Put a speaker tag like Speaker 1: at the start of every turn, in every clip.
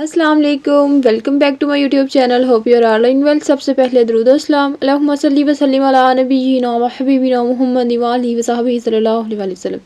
Speaker 1: अस्सलाम वालेकुम, welcome back to my YouTube channel. Hope you are all in well. सबसे पहले दरूद व सलाम अल्लाहुम्मा सल्ली व सल्लिम अला नबिय्यिना व हबीबिना मुहम्मद व आलिहि व सहबिही सल्लल्लाहु अलैहि वसल्लम।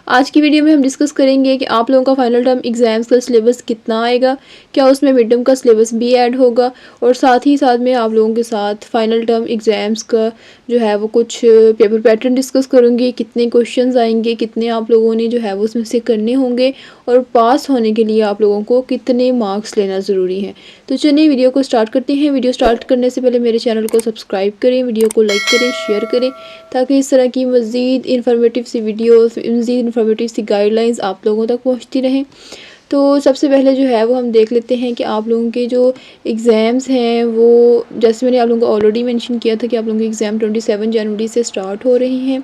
Speaker 1: आज की वीडियो में हम डिस्कस करेंगे कि आप लोगों का फाइनल टर्म एग्ज़ाम्स का सिलेबस कितना आएगा, क्या उसमें मिड टर्म का सिलेबस भी ऐड होगा, और साथ ही साथ में आप लोगों के साथ फाइनल टर्म एग्ज़ाम्स का जो है वो कुछ पेपर पैटर्न डिस्कस करूँगी। कितने क्वेश्चंस आएंगे, कितने आप लोगों ने जो है वो उसमें से करने होंगे, और पास होने के लिए आप लोगों को कितने मार्क्स लेना ज़रूरी है। तो चलिए वीडियो को स्टार्ट करते हैं। वीडियो स्टार्ट करने से पहले मेरे चैनल को सब्सक्राइब करें, वीडियो को लाइक करें, शेयर करें, ताकि इस तरह की मज़ीद इन्फॉर्मेटिव सी वीडियोस, मज़ीद इन्फॉर्मेटिव सी गाइडलाइंस आप लोगों तक पहुंचती रहें। तो सबसे पहले जो है वो हम देख लेते हैं कि आप लोगों के जो एग्ज़ाम्स हैं वो, जैसे मैंने आप लोगों को ऑलरेडी मेंशन किया था कि आप लोगों के एग्ज़ाम 27 जनवरी से स्टार्ट हो रही हैं।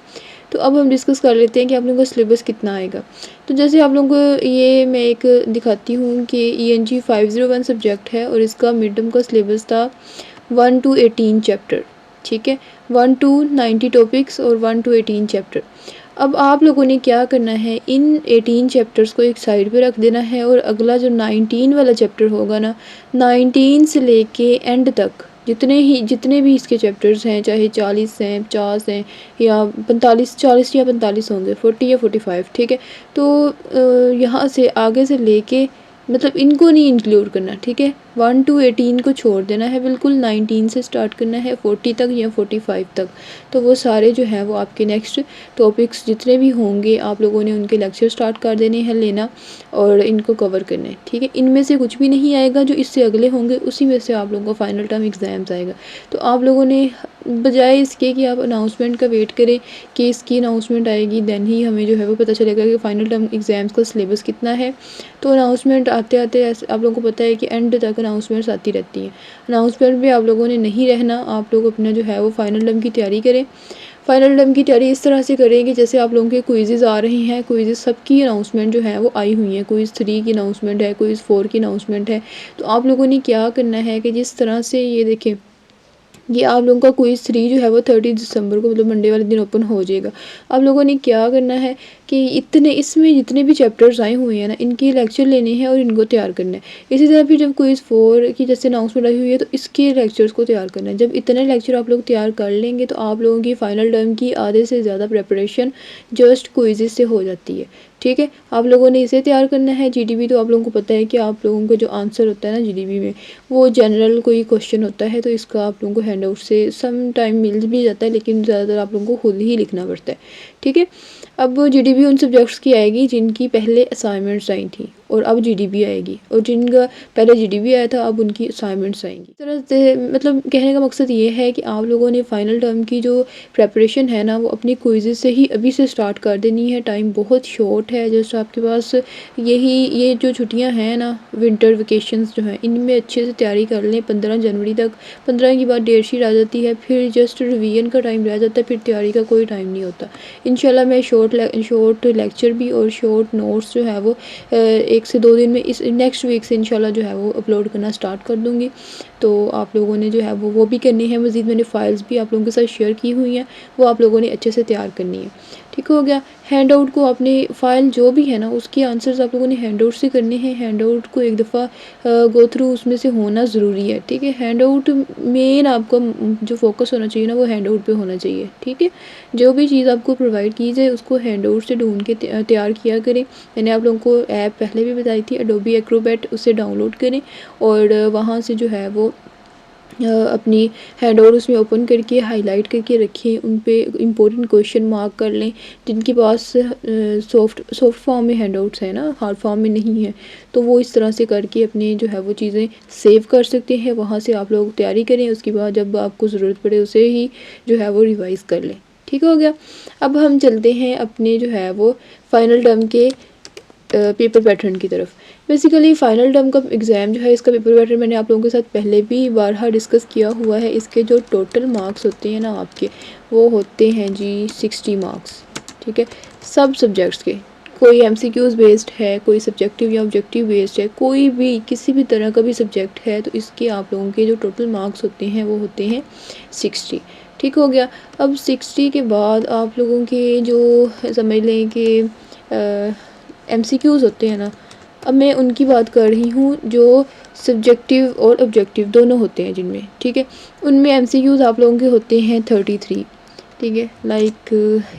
Speaker 1: तो अब हम डिस्कस कर लेते हैं कि आप लोगों का सिलेबस कितना आएगा। तो जैसे आप लोगों को ये मैं एक दिखाती हूँ कि ENG 501 सब्जेक्ट है और इसका मिड टर्म का सिलेबस था 1 to 18 चैप्टर। ठीक है, 1 to 90 टॉपिक्स और 1 to 18 चैप्टर। अब आप लोगों ने क्या करना है, इन 18 चैप्टर्स को एक साइड पे रख देना है, और अगला जो 19 वाला चैप्टर होगा ना, 19 से लेके एंड तक जितने भी इसके चैप्टर्स हैं, चाहे 40 हैं, 50 हैं, या 45, 40 या 45 होंगे, 40 या 45। ठीक है, तो यहाँ से आगे से लेके मतलब इनको नहीं इंक्लूड करना। ठीक है, 1 to 18 को छोड़ देना है बिल्कुल, 19 से स्टार्ट करना है 40 तक या 45 तक। तो वो सारे जो हैं वो आपके नेक्स्ट टॉपिक्स जितने भी होंगे आप लोगों ने उनके लेक्चर स्टार्ट कर देने हैं लेना, और इनको कवर करना है। ठीक है, इनमें से कुछ भी नहीं आएगा, जो इससे अगले होंगे उसी में से आप लोगों का फाइनल टर्म एग्ज़ाम्स आएगा। तो आप लोगों ने बजाय इसके कि आप अनाउंसमेंट का वेट करें कि इसकी अनाउंसमेंट आएगी दैन ही हमें जो है वो पता चलेगा कि फ़ाइनल टर्म एग्ज़ाम्स का सिलेबस कितना है, तो अनाउंसमेंट आते आते ऐसे आप लोगों को पता है कि एंड तक अनाउंसमेंट्स आती रहती हैं। अनाउंसमेंट में आप लोगों ने नहीं रहना, आप लोग अपना जो है वो फ़ाइनल टर्म की तैयारी करें। फ़ाइनल टर्म की तैयारी इस तरह से करें कि जैसे आप लोगों के क्विज़ेज़ आ रहे हैं, क्विज़ेज़ सबकी अनाउंसमेंट जो है वो आई हुई है। क्विज़ 3 की अनाउंसमेंट है, क्विज़ 4 की अनाउंसमेंट है। तो आप लोगों ने क्या करना है कि जिस तरह से ये देखें, ये आप लोगों का क्विज़ 3 जो है वो 30 दिसंबर को मतलब मंडे वाले दिन ओपन हो जाएगा। आप लोगों ने क्या करना है कि इसमें जितने भी चैप्टर्स आए हुए हैं ना, इनके लेक्चर लेने हैं और इनको तैयार करना है। इसी तरह फिर जब क्विज़ 4 की जैसे अनाउंसमेंट आई हुई है तो इसके लेक्चर्स को तैयार करना है। जब इतने लेक्चर आप लोग तैयार कर लेंगे तो आप लोगों की फ़ाइनल टर्म की आधे से ज़्यादा प्रिपरेशन जस्ट क्विज़ से हो जाती है। ठीक है, आप लोगों ने इसे तैयार करना है। GDP तो आप लोगों को पता है कि आप लोगों का जो आंसर होता है ना GDP में, वो जनरल कोई क्वेश्चन होता है, तो इसका आप लोगों को हैंड आउट से सम टाइम मिल भी जाता है, लेकिन ज़्यादातर आप लोगों को खुद ही लिखना पड़ता है। ठीक है, अब GDP उन सब्जेक्ट्स की आएगी जिनकी पहले असाइनमेंट्स आई थी, और अब GDP आएगी, और जिनका पहले GDP आया था अब उनकी असाइनमेंट्स आएंगी। इस तरह से मतलब कहने का मकसद ये है कि आप लोगों ने फ़ाइनल टर्म की जो प्रेपरेशन है ना वो अपनी क्विज़ से ही अभी से स्टार्ट कर देनी है। टाइम बहुत शॉर्ट है, जस्ट आपके पास ये जो छुट्टियां हैं ना, विंटर वेकेशंस जो हैं, इनमें अच्छे से तैयारी कर लें 15 जनवरी तक। 15 की बाद डेटशीट आ जाती है, फिर जस्ट रिवीजन का टाइम रह जाता है, फिर तैयारी का कोई टाइम नहीं होता। इंशाल्लाह मैं शॉर्ट लेक्चर भी और शॉर्ट नोट्स जो है वो 1 से 2 दिन में इस नेक्स्ट वीक से इंशाल्लाह जो है वो अपलोड करना स्टार्ट कर दूँगी। तो आप लोगों ने जो है वो भी करनी है। मज़ीद मैंने फ़ाइल्स भी आप लोगों के साथ शेयर की हुई हैं, वो आप लोगों ने अच्छे से तैयार करनी है। ठीक हो गया। हैंड आउट को आपने फ़ाइल जो भी है ना उसके आंसर्स आप लोगों ने हैंड आउट से करने हैं। हैंड आउट को एक दफ़ा गो थ्रू उसमें से होना ज़रूरी है। ठीक है, हैंड आउट मेन आपका जो फोकस होना चाहिए ना वो हैंड आउट पे होना चाहिए। ठीक है, जो भी चीज़ आपको प्रोवाइड की जाए उसको हैंड आउट से ढूंढ के तैयार किया करें। मैंने आप लोगों को ऐप पहले भी बताई थी, एडोबी एक्रोबैट, उसे डाउनलोड करें और वहाँ से जो है वो अपनी हैंड आउट उसमें ओपन करके हाईलाइट करके रखें। उन पे इम्पोर्टेंट क्वेश्चन मार्क कर लें जिनके पास सॉफ्ट फॉर्म में हैंड आउट्स हैं ना, हार्ड फॉर्म में नहीं है, तो वो इस तरह से करके अपनी जो है वो चीज़ें सेव कर सकते हैं। वहाँ से आप लोग तैयारी करें, उसके बाद जब आपको ज़रूरत पड़े उसे ही जो है वो रिवाइज़ कर लें। ठीक हो गया। अब हम चलते हैं अपने जो है वो फाइनल टर्म के पेपर पैटर्न की तरफ। बेसिकली फ़ाइनल टर्म का एग्ज़ाम जो है इसका पेपर पैटर्न मैंने आप लोगों के साथ पहले भी बारहा डिस्कस किया हुआ है। इसके जो टोटल मार्क्स होते हैं ना आपके, वो होते हैं जी 60 मार्क्स। ठीक है, सब सब्जेक्ट्स के। कोई MCQs बेस्ड है, कोई सब्जेक्टिव या ऑब्जेक्टिव बेस्ड है, कोई भी किसी भी तरह का भी सब्जेक्ट है, तो इसके आप लोगों के जो टोटल मार्क्स होते हैं वो होते हैं 60। ठीक हो गया। अब 60 के बाद आप लोगों के जो समझ लें कि MCQs होते हैं ना, अब मैं उनकी बात कर रही हूँ जो सब्जेक्टिव और ऑब्जेक्टिव दोनों होते हैं जिनमें, ठीक है। उनमें एमसीक्यूज़ आप लोगों के होते हैं 33, ठीक है। लाइक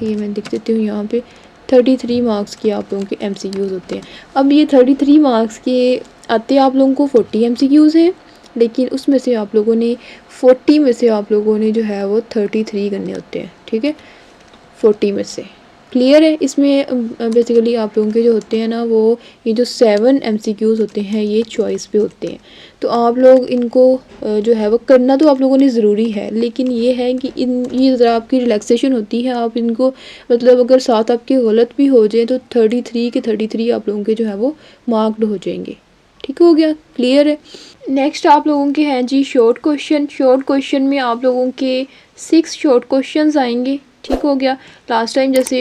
Speaker 1: ये मैं लिख देती हूँ यहाँ पे, 33 मार्क्स के आप लोगों के एमसीक्यूज़ होते हैं। अब ये 33 मार्क्स के आते आप लोगों को 40 एमसीक्यूज़ हैं, लेकिन उसमें से आप लोगों ने 40 में से आप लोगों ने जो है वो 33 करने होते हैं, ठीक है, 40 में से। क्लियर है। इसमें बेसिकली आप लोगों के जो होते हैं ना, वो ये जो 7 एमसीक्यूज़ होते हैं ये चॉइस पे होते हैं। तो आप लोग इनको जो है वो करना तो आप लोगों ने ज़रूरी है, लेकिन ये है कि ये ज़रा आपकी रिलैक्सेशन होती है। आप इनको मतलब अगर साथ आपके गलत भी हो जाए तो 33 के 33 आप लोगों के जो है वो मार्क्ड हो जाएंगे। ठीक हो गया, क्लियर है। नेक्स्ट आप लोगों के हैं जी शॉर्ट क्वेश्चन। शॉर्ट क्वेश्चन में आप लोगों के 6 शॉर्ट क्वेश्चंस आएंगे। ठीक हो गया। लास्ट टाइम जैसे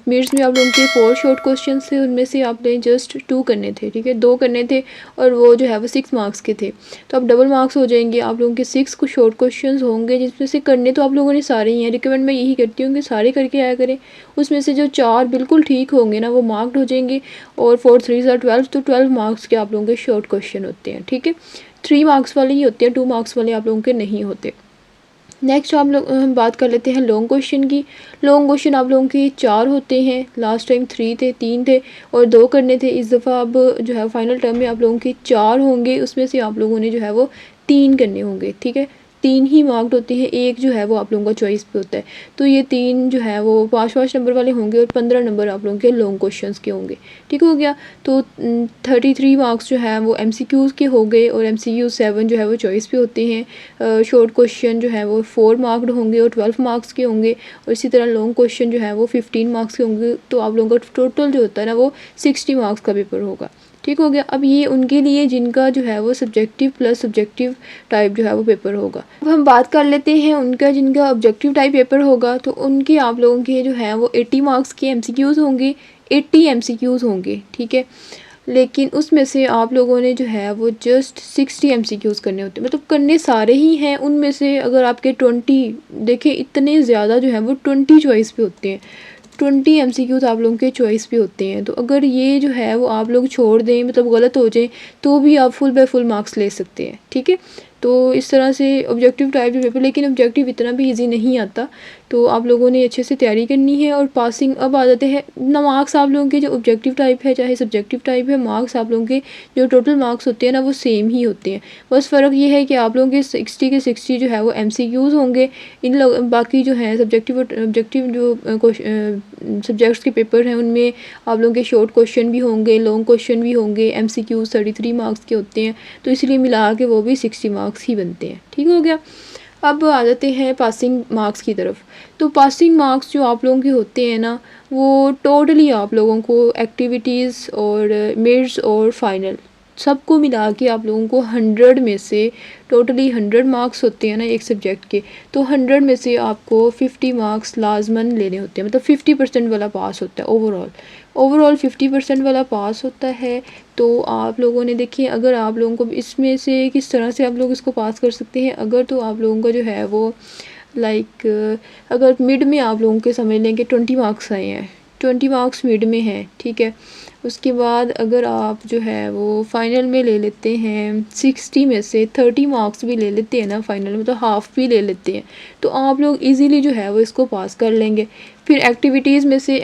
Speaker 1: मिड्स में आप लोगों के 4 शॉर्ट क्वेश्चन थे, उनमें से आपने जस्ट 2 करने थे, ठीक है, 2 करने थे, और वो जो है वो 6 मार्क्स के थे। तो अब डबल मार्क्स हो जाएंगे। आप लोगों के 6 कुछ शॉर्ट क्वेश्चन होंगे, जिसमें से करने तो आप लोगों ने सारे ही हैं। रिकमेंड मैं यही करती हूँ कि सारे करके आया करें। उसमें से जो 4 बिल्कुल ठीक होंगे ना, वो मार्क्ड हो जाएंगे, और 4 3 12, तो 12 मार्क्स के आप लोगों के शॉर्ट क्वेश्चन होते हैं, ठीक है। 3 मार्क्स वाले ही होते हैं, 2 मार्क्स वाले आप लोगों के नहीं होते। नेक्स्ट हम बात कर लेते हैं लॉन्ग क्वेश्चन की। लॉन्ग क्वेश्चन आप लोगों के 4 होते हैं। लास्ट टाइम 3 थे और 2 करने थे। इस दफ़ा अब जो है फाइनल टर्म में आप लोगों के 4 होंगे, उसमें से आप लोगों ने जो है वो 3 करने होंगे, ठीक है। 3 ही मार्क्ड होते हैं, एक जो है वो आप लोगों का चॉइस पे होता है। तो ये 3 जो है वो 5-5 नंबर वाले होंगे, और 15 नंबर आप लोगों के लॉन्ग क्वेश्चंस के होंगे। ठीक हो गया। तो 33 मार्क्स जो है वो एमसीक्यूज़ के हो गए, और एमसीक्यू 7 जो है वो चॉइस पे होते हैं। शॉर्ट क्वेश्चन जो है वो 4 मार्क्ड होंगे और 12 मार्क्स के होंगे, और इसी तरह लॉन्ग क्वेश्चन जो है वो 15 मार्क्स के होंगे। तो आप लोगों का टोटल जो होता है ना, वो 60 मार्क्स का पेपर होगा। ठीक हो गया। अब ये उनके लिए जिनका जो है वो सब्जेक्टिव प्लस सब्जेक्टिव टाइप जो है वो पेपर होगा। अब हम बात कर लेते हैं उनका जिनका ऑब्जेक्टिव टाइप पेपर होगा, तो उनके आप लोगों के जो है वो 80 मार्क्स के एमसीक्यूज़ होंगे, 80 एमसीक्यूज़ होंगे, ठीक है। लेकिन उसमें से आप लोगों ने जो है वो जस्ट 60 एमसीक्यूज़ करने होते हैं, मतलब करने सारे ही हैं। उनमें से अगर आपके 20 देखें, इतने ज़्यादा जो है वो 20 चॉइस पे होते हैं, 20 एमसीक्यूज़ आप लोगों के चॉइस पे होते हैं। तो अगर ये जो है वो आप लोग छोड़ दें, मतलब गलत हो जाए, तो भी आप फुल बाय फुल मार्क्स ले सकते हैं, ठीक है। तो इस तरह से ऑब्जेक्टिव टाइप पेपर, लेकिन ऑब्जेक्टिव इतना भी इजी नहीं आता, तो आप लोगों ने अच्छे से तैयारी करनी है। और पासिंग अब आ जाते हैं ना, मार्क्स आप लोगों के जो ऑब्जेक्टिव टाइप है चाहे सब्जेक्टिव टाइप है, मार्क्स आप लोगों के जो टोटल मार्क्स होते हैं ना, वो सेम ही होते हैं। बस फ़र्क ये है कि आप लोगों के 60 के 60 जो है वो एमसीक्यूज़ होंगे। इन लोग बाकी जो हैं सब्जेक्टिव और ऑब्जेक्टिव जो सब्जेक्ट्स के पेपर हैं, उनमें आप लोगों के शॉर्ट क्वेश्चन भी होंगे, लॉन्ग क्वेश्चन भी होंगे। एमसीक्यूज़ 33 मार्क्स के होते हैं, तो इसलिए मिला के वो भी 60 मार्क्स ही बनते हैं। ठीक हो गया। अब आ जाते हैं पासिंग मार्क्स की तरफ। तो पासिंग मार्क्स जो आप लोगों के होते हैं ना, वो टोटली आप लोगों को एक्टिविटीज़ और मिड्स और फाइनल सबको मिला के आप लोगों को 100 में से, टोटली 100 मार्क्स होते हैं ना एक सब्जेक्ट के, तो 100 में से आपको 50 मार्क्स लाजमन लेने होते हैं। मतलब 50% वाला पास होता है ओवरऑल 50% वाला पास होता है। तो आप लोगों ने देखिए, अगर आप लोगों को इसमें से किस तरह से आप लोग इसको पास कर सकते हैं, अगर तो आप लोगों का जो है वो लाइक अगर मिड में आप लोगों के समझ लें कि 20 मार्क्स आए हैं, 20 मार्क्स मिड में हैं, ठीक है। उसके बाद अगर आप जो है वो फ़ाइनल में ले लेते हैं 60 में से 30 मार्क्स भी ले लेते हैं ना फ़ाइनल में, तो हाफ़ भी ले लेते हैं, तो आप लोग इजीली जो है वो इसको पास कर लेंगे। फिर एक्टिविटीज़ में से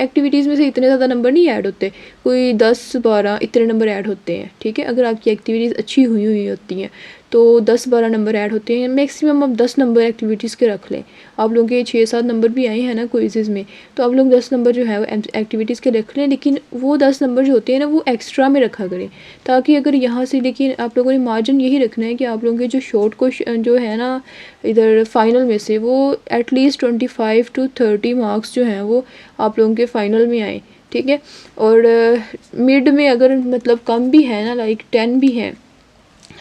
Speaker 1: इतने ज़्यादा नंबर नहीं ऐड होते, कोई 10-12 इतने नंबर ऐड होते हैं, ठीक है। अगर आपकी एक्टिविटीज़ अच्छी हुई होती हैं तो 10-12 नंबर ऐड होते हैं। मैक्सिमम आप 10 नंबर एक्टिविटीज़ के रख लें। आप लोगों के 6-7 नंबर भी आए हैं ना क्विज़ेज़ में, तो आप लोग 10 नंबर जो है वो एक्टिविटीज़ के रख लें, लेकिन वो 10 नंबर जो होते हैं ना, वो एक्स्ट्रा में रखा करें, ताकि अगर यहाँ से, लेकिन आप लोगों ने मार्जिन यही रखना है कि आप लोगों के जो शॉर्ट क्वेश्चन जो है ना इधर फाइनल में से, वो एटलीस्ट 25 to 30 मार्क्स जो हैं वो आप लोगों के फ़ाइनल में आए, ठीक है। और मिड में अगर मतलब कम भी है ना, लाइक 10 भी हैं,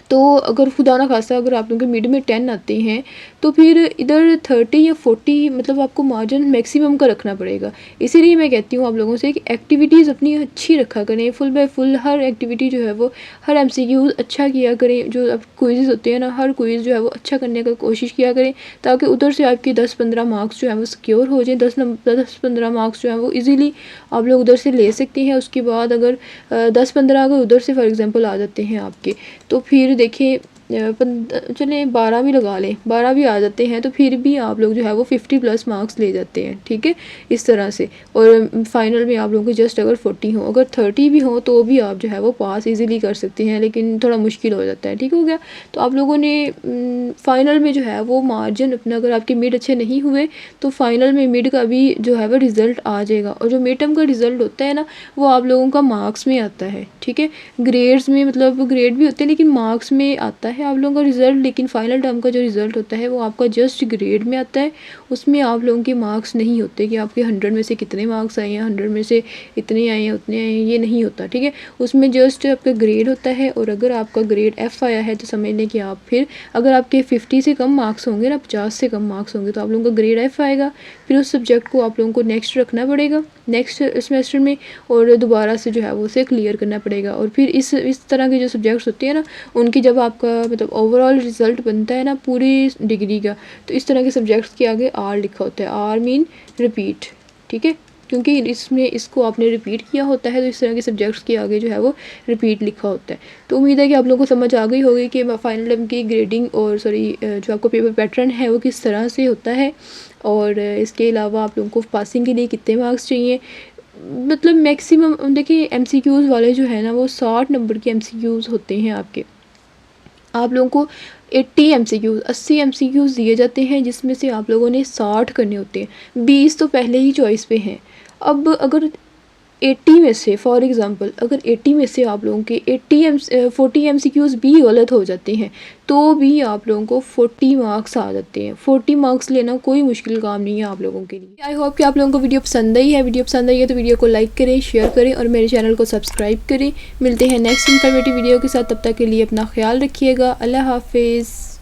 Speaker 1: तो अगर खुदा ना खास्ता अगर आप लोगों के मिड में 10 आते हैं तो फिर इधर 30 या 40 मतलब आपको मार्जिन मैक्सिमम का रखना पड़ेगा। इसीलिए मैं कहती हूँ आप लोगों से कि एक्टिविटीज़ अपनी अच्छी रखा करें, फुल बाय फुल हर एक्टिविटी जो है वो, हर एमसीक्यूज़ अच्छा किया करें। जो अब क्विज़ होते हैं ना, हर क्विज़ जो है वो अच्छा करने का कोशिश किया करें, ताकि उधर से आपके 10-15 मार्क्स जो है वो सिक्योर हो जाएँ। 10-15 मार्क्स जो है वो ईज़िली आप लोग उधर से ले सकते हैं। उसके बाद अगर 10-15 अगर उधर से फॉर एग्ज़ाम्पल आ जाते हैं आपके, तो फिर देखिए चलें 12 भी लगा लें, 12 भी आ जाते हैं तो फिर भी आप लोग जो है वो 50+ मार्क्स ले जाते हैं, ठीक है, इस तरह से। और फाइनल में आप लोगों के जस्ट अगर 40 हो, अगर 30 भी हो तो भी आप जो है वो पास इजीली कर सकते हैं, लेकिन थोड़ा मुश्किल हो जाता है, ठीक हो गया। तो आप लोगों ने फ़ाइनल में जो है वो मार्जिन अपना, अगर आपके मिड अच्छे नहीं हुए तो फाइनल में मिड का भी जो है वो रिज़ल्ट आ जाएगा। और जो मिड टर्म का रिज़ल्ट होता है ना, वो आप लोगों का मार्क्स में आता है, ठीक है। ग्रेड्स में मतलब ग्रेड भी होते हैं लेकिन मार्क्स में आता है आप लोगों का रिज़ल्ट, लेकिन फाइनल टर्म का जो रिज़ल्ट होता है वो आपका जस्ट ग्रेड में आता है। उसमें आप लोगों के मार्क्स नहीं होते कि आपके 100 में से कितने मार्क्स आए हैं, 100 में से इतने आए हैं उतने आए हैं, ये नहीं होता, ठीक है। उसमें जस्ट आपका ग्रेड होता है। और अगर आपका ग्रेड F आया है तो समझ लें कि आप फिर, अगर आपके 50 से कम मार्क्स होंगे ना, 50 से कम मार्क्स होंगे, तो आप लोगों का ग्रेड F आएगा। फिर उस सब्जेक्ट को आप लोगों को नेक्स्ट रखना पड़ेगा नेक्स्ट सेमेस्टर में, और दोबारा से जो है वो उसे क्लियर करना पड़ेगा। और फिर इस तरह के जो सब्जेक्ट्स होते हैं ना, उनकी जब आपका मतलब ओवरऑल रिज़ल्ट बनता है ना पूरी डिग्री का, तो इस तरह के सब्जेक्ट्स के आगे R लिखा होता है, R मीन रिपीट, ठीक है, क्योंकि इसमें इसको आपने रिपीट किया होता है, तो इस तरह के सब्जेक्ट्स के आगे जो है वो रिपीट लिखा होता है। तो उम्मीद है कि आप लोगों को समझ आ गई होगी कि फाइनल टर्म की ग्रेडिंग और जो आपको पेपर पैटर्न है वो किस तरह से होता है। और इसके अलावा आप लोगों को पासिंग के लिए कितने मार्क्स चाहिए, मतलब मैक्सिमम देखिए एमसीक्यूज़ वाले जो है ना वो 60 नंबर के एमसीक्यूज़ होते हैं आपके। आप लोगों को 80 एमसीक्यूज़ दिए जाते हैं, जिसमें से आप लोगों ने 60 करने होते हैं। 20 तो पहले ही चॉइस पे हैं। अब अगर 80 में से फॉर एग्ज़ाम्पल अगर 80 में से आप लोगों के 40 एमसीक्यूज़ भी गलत हो जाते हैं, तो भी आप लोगों को 40 मार्क्स आ जाते हैं। 40 मार्क्स लेना कोई मुश्किल काम नहीं है आप लोगों के लिए। आई होप कि आप लोगों को वीडियो पसंद आई है। वीडियो पसंद आई है तो वीडियो को लाइक करें, शेयर करें और मेरे चैनल को सब्सक्राइब करें। मिलते हैं नेक्स्ट इन्फॉर्मेटिव वीडियो के साथ, तब तक के लिए अपना ख्याल रखिएगा। अल्लाह हाफिज़।